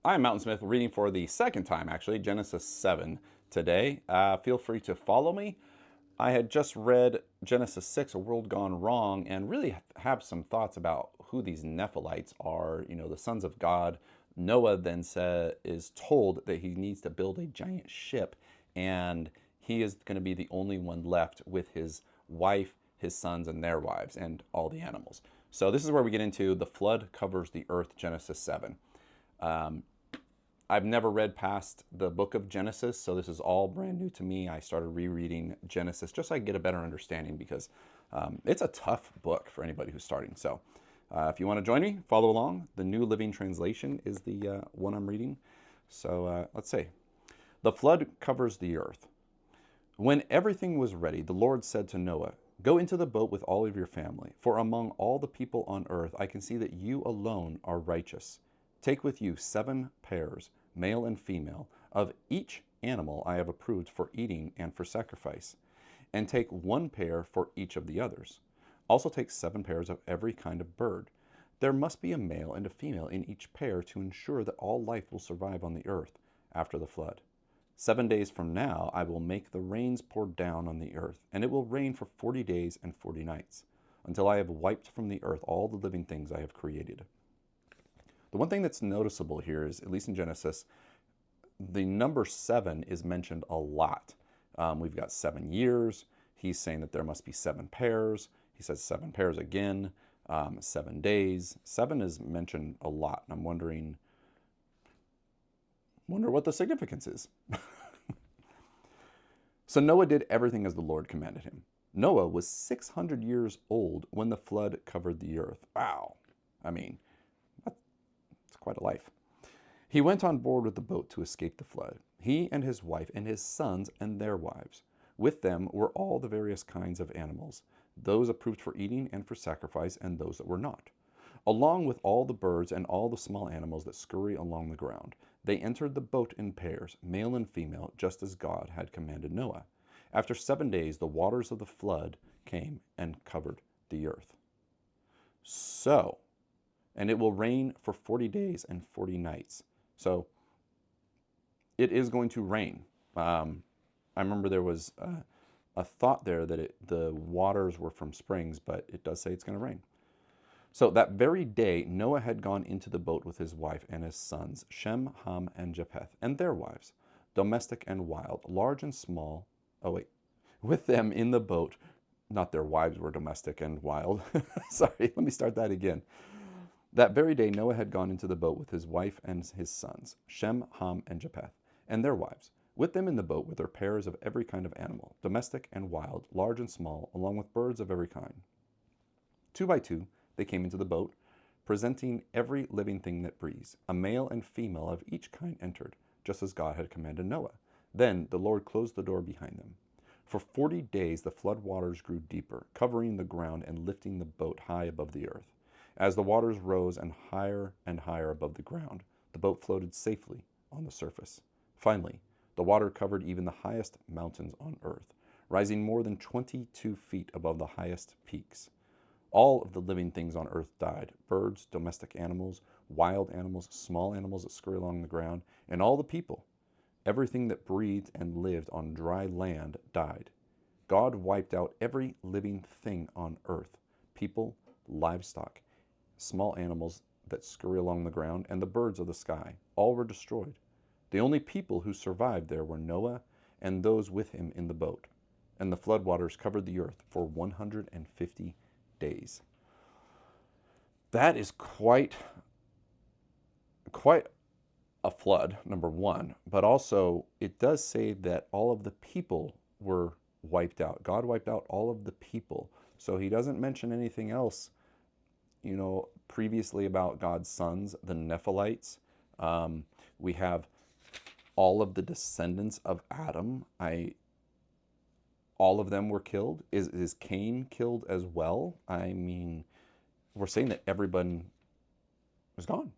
I'm Mountain Smith, reading for the second time, actually, Genesis 7 today. Feel free to follow me. I had just read Genesis 6, A World Gone Wrong, and really have some thoughts about who these Nephilites are, the sons of God. Noah then is told that he needs to build a giant ship, and he is going to be the only one left with his wife, his sons, and their wives, and all the animals. So this is where we get into the flood covers the earth, Genesis 7. I've never read past the book of Genesis, so this is all brand new to me. I started rereading Genesis just so I get a better understanding because it's a tough book for anybody who's starting. So if you want to join me, follow along. The New Living Translation is the one I'm reading. So let's see. The flood covers the earth. When everything was ready, the Lord said to Noah, "Go into the boat with all of your family, for among all the people on earth I can see that you alone are righteous. Take with you 7 pairs, male and female, of each animal I have approved for eating and for sacrifice, and take 1 pair for each of the others. Also take 7 pairs of every kind of bird. There must be a male and a female in each pair to ensure that all life will survive on the earth after the flood. 7 days from now I will make the rains pour down on the earth, and it will rain for 40 days and 40 nights, until I have wiped from the earth all the living things I have created." The one thing that's noticeable here is, at least in Genesis, the number 7 is mentioned a lot. We've got 7 years. He's saying that there must be 7 pairs. He says 7 pairs again, 7 days. 7 is mentioned a lot, and I'm wonder what the significance is. So Noah did everything as the Lord commanded him. Noah was 600 years old when the flood covered the earth. Wow. I mean, it's quite a life. He went on board with the boat to escape the flood, he and his wife and his sons and their wives. With them were all the various kinds of animals, those approved for eating and for sacrifice, and those that were not. Along with all the birds and all the small animals that scurry along the ground, they entered the boat in pairs, male and female, just as God had commanded Noah. After 7 days, the waters of the flood came and covered the earth. And it will rain for 40 days and 40 nights. So it is going to rain. I remember there was a thought there that the waters were from springs, but it does say it's going to rain. So that very day, Noah had gone into the boat with his wife and his sons, Shem, Ham, and Japheth, and their wives, domestic and wild, large and small. Oh, wait. With them in the boat, not their wives were domestic and wild. Sorry, let me start that again. That very day, Noah had gone into the boat with his wife and his sons, Shem, Ham, and Japheth, and their wives. With them in the boat were their pairs of every kind of animal, domestic and wild, large and small, along with birds of every kind. 2 by 2, they came into the boat, presenting every living thing that breathes. A male and female of each kind entered, just as God had commanded Noah. Then the Lord closed the door behind them. For 40 days the flood waters grew deeper, covering the ground and lifting the boat high above the earth. As the waters rose and higher above the ground, the boat floated safely on the surface. Finally, the water covered even the highest mountains on earth, rising more than 22 feet above the highest peaks. All of the living things on earth died: birds, domestic animals, wild animals, small animals that scurry along the ground, and all the people. Everything that breathed and lived on dry land died. God wiped out every living thing on earth: people, livestock, small animals that scurry along the ground, and the birds of the sky. All were destroyed. The only people who survived there were Noah and those with him in the boat. And the floodwaters covered the earth for 150 days. That is quite a flood, number one, but also it does say that all of the people were wiped out. God wiped out all of the people. So he doesn't mention anything else, previously about God's sons, the Nephilites. We have all of the descendants of Adam. All of them were killed. Is Cain killed as well? I mean, we're saying that everyone was gone.